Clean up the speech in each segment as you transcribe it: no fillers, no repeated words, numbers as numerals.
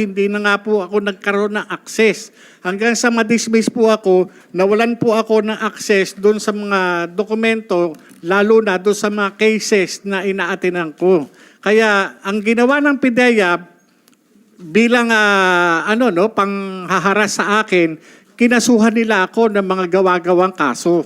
Hindi na nga po ako nagkaroon ng access. Hanggang sa ma-dismiss po ako, nawalan po ako ng access doon sa mga dokumento, lalo na doon sa mga cases na inaatinan ko. Kaya ang ginawa ng PIDEA bilang panghaharas sa akin, kinasuhan nila ako ng mga gawa-gawang kaso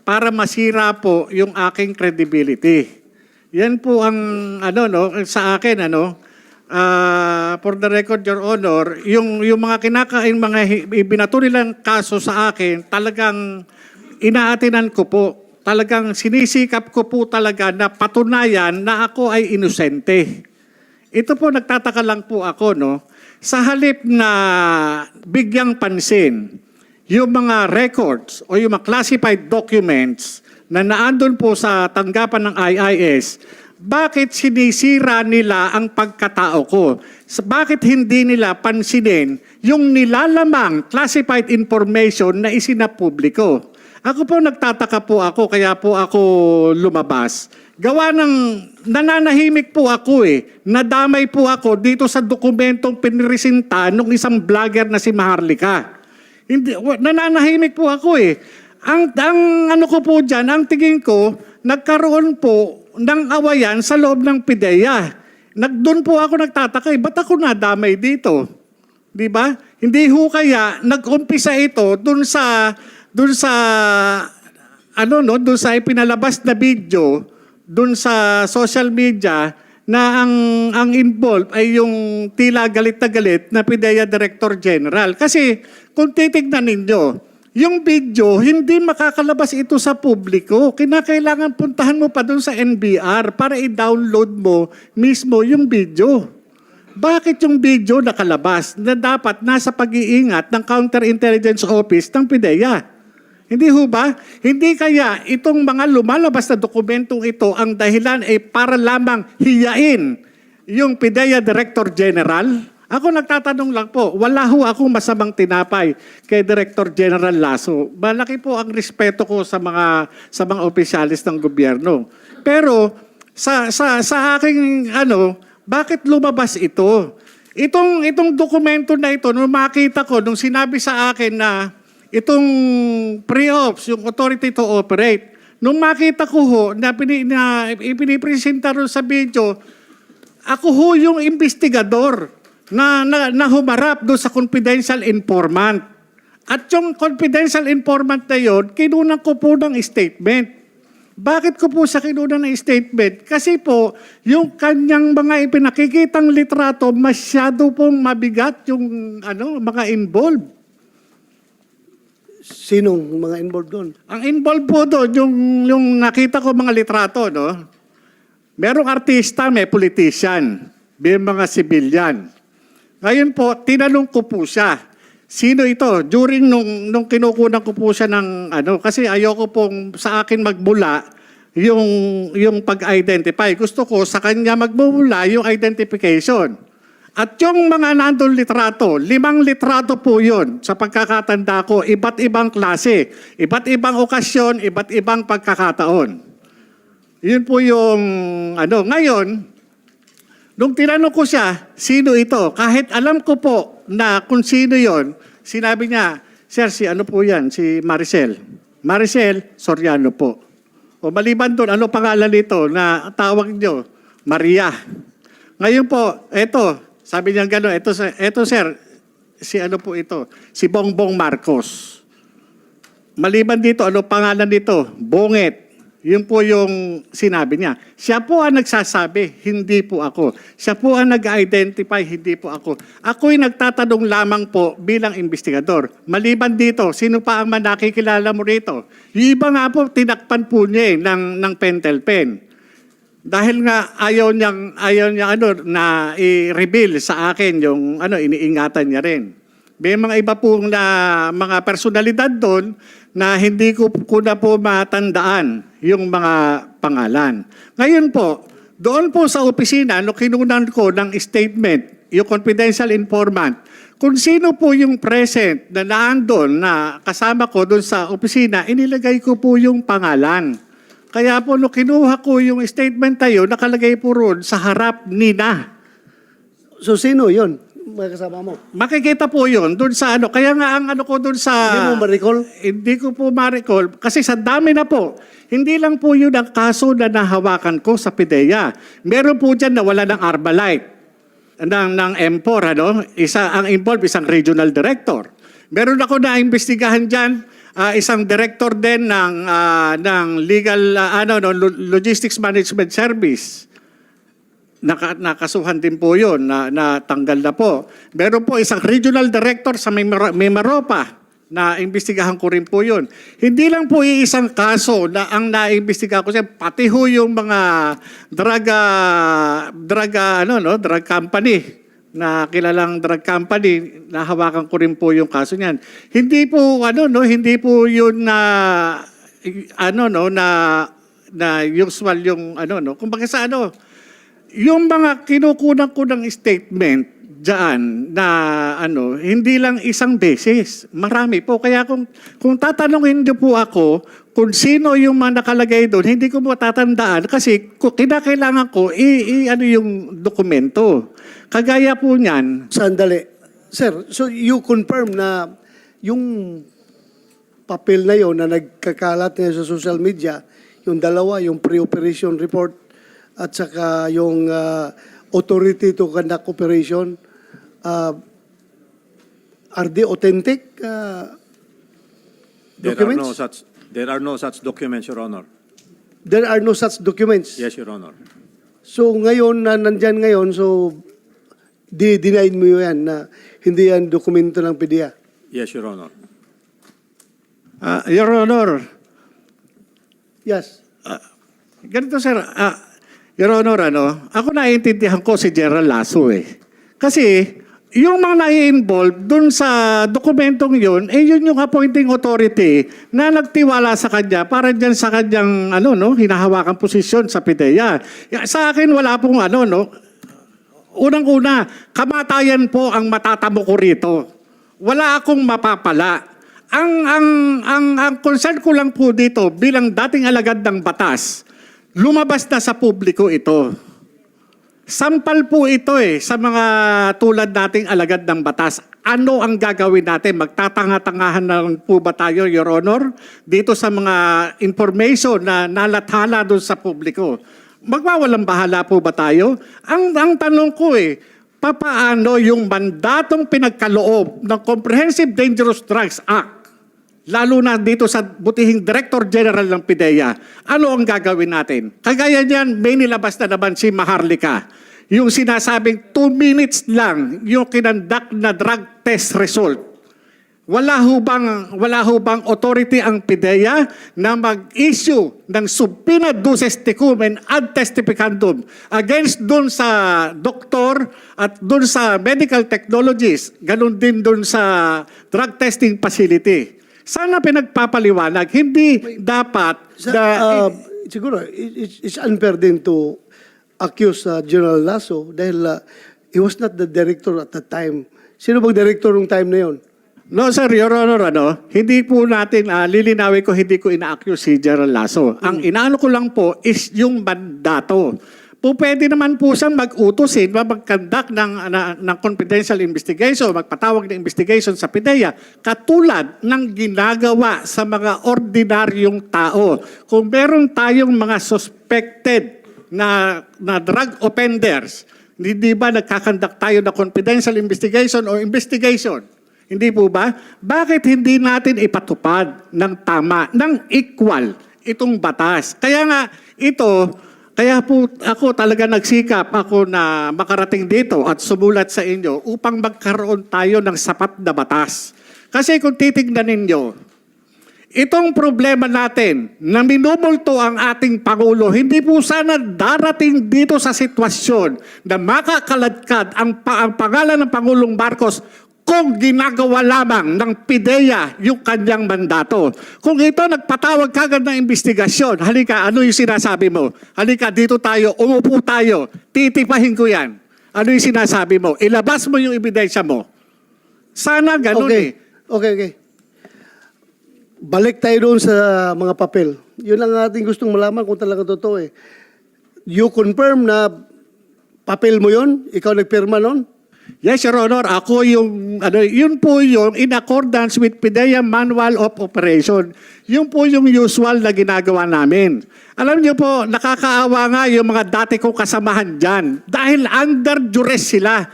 para masira po yung aking credibility. Yan po ang sa akin for the record, Your Honor, yung mga ibinato nilang kaso sa akin, talagang inaatinan ko po. Talagang sinisikap ko po talaga na patunayan na ako ay inosente. Ito po, nagtataka lang po ako, sa halip na bigyang pansin, yung mga records o yung mga classified documents na naandun po sa tanggapan ng IIS, bakit sinisira nila ang pagkatao ko? Bakit hindi nila pansinin yung nilalamang classified information na isinapubliko? Ako po nagtataka po ako, kaya po ako lumabas. Gawa ng nananahimik po ako Nadamay po ako dito sa dokumentong pinresinta ng isang vlogger na si Maharlika. Nananahimik po ako Ang ko po dyan, ang tingin ko, nagkaroon po ng awayan sa loob ng PIDEA. Doon po ako nagtataka, ba't ako nadamay dito? Di ba? Hindi ho kaya nag-umpisa ito doon sa ipinalabas na video doon sa social media na ang involved ay yung tila galit na galit na PIDEA Director General. Kasi kung titignan ninyo, yung video, hindi makakalabas ito sa publiko. Kinakailangan puntahan mo pa doon sa NBR para i-download mo mismo yung video. Bakit yung video nakalabas na dapat nasa pag-iingat ng Counterintelligence Office ng PIDEA? Hindi ho ba? Hindi kaya itong mga lumalabas na dokumentong ito ang dahilan ay para lamang hiyain yung PIDEA Director General? Ako nagtatanong lang po, wala ho akong masamang tinapay kay Director General Lasso. Malaki po ang respeto ko sa mga opisyalis ng gobyerno. Pero sa aking bakit lumabas ito? Itong dokumento na ito, nung makita ko, nung sinabi sa akin na itong pre-ops, yung authority to operate, nung makita ko ho na ipinipresenta rin sa video, ako ho yung investigador na humarap doon sa confidential informant. At yung confidential informant na yun, kinunan ko po ng statement. Bakit ko po sa kinunan ng statement? Kasi po, yung kanyang mga ipinakikitang litrato, masyado pong mabigat yung mga involved. Sinong mga involved doon? Ang involved po doon, yung nakita ko mga litrato, merong artista, may politician, may mga civilian. Ngayon po, tinanong ko po siya, sino ito? During nung kinukunan ko po siya ng kasi ayoko pong sa akin magmula yung pag-identify. Gusto ko sa kanya magmula yung identification. At yung mga nandun litrato, 5 litrato po yun sa pagkakatanda ko, iba't ibang klase, iba't ibang okasyon, iba't ibang pagkakataon. Yun po yung ngayon, nung tinanong ko siya, sino ito? Kahit alam ko po na kung sino yon, sinabi niya, Sir, si po yan? Si Maricel. Maricel Soriano po. O maliban doon, ano pangalan nito na tawag niyo? Maria. Ngayon po, sabi niya gano'n, eto sir, si po ito? Si Bongbong Marcos. Maliban dito, ano pangalan nito? Bonget. Yun po yung sinabi niya. Siya po ang nagsasabi, hindi po ako. Siya po ang nag-identify, hindi po ako. Ako'y nagtatanong lamang po bilang investigador. Maliban dito, sino pa ang nakikilala mo rito? Yung iba nga po, tinakpan po niya ng pentel pen. Dahil nga ayaw niya na i-reveal sa akin yung iniingatan niya rin. May mga iba pong mga personalidad doon na hindi ko na po matandaan yung mga pangalan. Ngayon po, doon po sa opisina, kinunan ko ng statement, yung confidential informant, kung sino po yung present na naandun na kasama ko doon sa opisina, inilagay ko po yung pangalan. Kaya po, kinuha ko yung statement tayo, nakalagay po roon sa harap nina. So sino yon? mga kasama mo? Makikita po yun dun sa ano. Kaya nga ang ano ko dun sa... Hindi mo ma-recall? Hindi ko po ma-recall. Kasi sa dami na po. Hindi lang po yun ang kaso na nahawakan ko sa PIDEA. Meron po dyan na wala ng Arbalite. Ng M4, ano? Ang involved, isang regional director. Meron ako na imbestigahan dyan, isang director din ng legal, logistics management service. Nakasuhan din po yun, natanggal na po. Meron po isang regional director sa Mimaropa na imbestigahan ko rin po yun. Hindi lang po iisang kaso na ang naimbestigahan ko siya, pati ho yung mga drug company na kilalang drug company, nahawakan ko rin po yung kaso niyan. Hindi po hindi po yun na usual yung kumbaga sa yung mga kinukunan ko ng statement diyan na hindi lang isang beses, marami po. Kaya kung tatanungin niyo po ako kung sino yung mga nakalagay doon, hindi ko po tatandaan kasi kinakailangan ko yung dokumento. Kagaya po niyan. Sandali. Sir, so you confirm na yung papel na yon na nagkakalat na sa social media, yung dalawa, yung pre-operation report at saka yung authority to conduct operation, are they authentic documents? There are no such documents, Your Honor. There are no such documents? Yes, Your Honor. So ngayon, na nandyan ngayon, so denied mo yan na hindi yan dokumento ng PDEA? Yes, Your Honor. Your Honor, Yes. ganito sir, Your Honor, ako naiintindihan ko si General Lasso eh. Kasi yung mga nai-involve dun sa dokumentong yun, yun yung appointing authority na nagtiwala sa kanya para dyan sa kanyang hinahawakan posisyon sa PIDEA. Sa akin wala pong unang-una, kamatayan po ang matatamo ko rito. Wala akong mapapala. Ang concern ko lang po dito bilang dating alagad ng batas, lumabas na sa publiko ito. Sampal po ito sa mga tulad nating alagad ng batas. Ano ang gagawin natin? Magtatanga-tangahan na lang po ba tayo, Your Honor? Dito sa mga information na nalathala doon sa publiko. Magwawalang bahala po ba tayo? Ang tanong ko papaano yung mandatong pinagkaloob ng Comprehensive Dangerous Drugs Act, lalo na dito sa butihing Director General ng PIDEA, ano ang gagawin natin? Kagaya niyan, may nilabas na naman si Maharlika. Yung sinasabing 2 minutes lang yung kinandak na drug test result. Wala ho bang authority ang PIDEA na mag-issue ng subpoena duces tecum ad testificandum against dun sa doktor at dun sa medical technologies, ganun din dun sa drug testing facility. Sana pinagpapaliwanag, hindi dapat siguro, it's unfair din to accuse General Lasso dahil he was not the director at that time. Sino bang director nung time na yon? No, sir, Your Honor, hindi po natin, lilinawin ko, hindi ko ina-accuse si General Lasso. Ang inaano ko lang po is yung mandato. Pwede naman po siyang mag-utusin, mag-conduct ng confidential investigation, magpatawag ng investigation sa PIDEA, katulad ng ginagawa sa mga ordinaryong tao. Kung meron tayong mga suspected na drug offenders, hindi ba nagkakandak tayo na confidential investigation o investigation? Hindi po ba? Bakit hindi natin ipatupad ng tama, ng equal itong batas? Kaya po ako talaga nagsikap ako na makarating dito at sumulat sa inyo upang magkaroon tayo ng sapat na batas. Kasi kung titignan ninyo, itong problema natin na minumulto ang ating Pangulo, hindi po sana darating dito sa sitwasyon na makakaladkad ang pangalan ng Pangulong Marcos kung ginagawa lamang ng PIDEA yung kanyang mandato. Kung ito nagpatawag kagad ng investigasyon, halika, ano yung sinasabi mo? Halika, dito tayo, umupo tayo, titipahin ko yan. Ano yung sinasabi mo? Ilabas mo yung ebidensya mo. Sana ganun Okay. Balik tayo doon sa mga papel. Yun ang ating gustong malaman kung talaga totoo You confirm na papel mo yon? Ikaw nagpirma nun? Yes, Your Honor. Ako yun po yung in accordance with PIDEA Manual of Operation. Yun po yung usual na ginagawa namin. Alam niyo po, nakakaawa nga yung mga dati kong kasamahan dyan. Dahil under duress sila.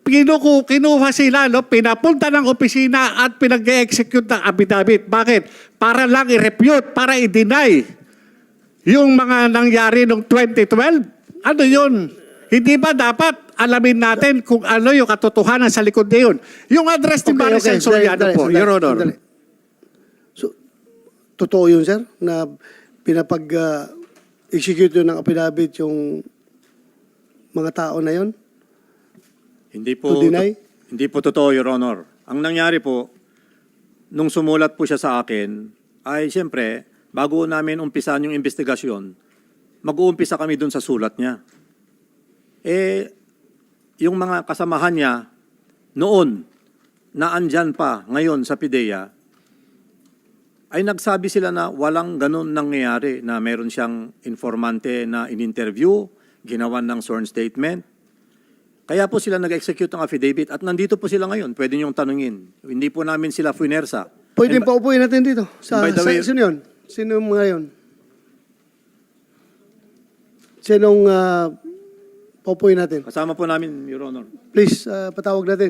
Kinuha sila, no? Pinapunta ng opisina at pinag-execute ng affidavit. Bakit? Para lang i-refute, para i-deny yung mga nangyari noong 2012. Ano yun? Hindi ba dapat alamin natin kung ano yung katotohanan sa likod na yun? Yung address ni Maricel Soriano po, Your Honor. Sandali. So, totoo yun, sir, na pinapag-execute yun ng affidavit yung mga tao na yun? Hindi po, To deny? hindi po totoo, Your Honor. Ang nangyari po, nung sumulat po siya sa akin, ay siyempre, bago namin umpisan yung investigasyon, mag-uumpisa kami dun sa sulat niya. Yung mga kasamahan niya noon na andyan pa ngayon sa PIDEA, ay nagsabi sila na walang ganun nangyayari, na meron siyang informante na in-interview, ginawan ng sworn statement. Kaya po sila nag-execute ng affidavit at nandito po sila ngayon. Pwede niyong tanungin. Hindi po namin sila fuinersa. Pwede pa upuin natin dito. by the way- Sino yun? Sino yung mga yun? Sinong paupuin natin? Kasama po namin, Your Honor. Please, patawag natin.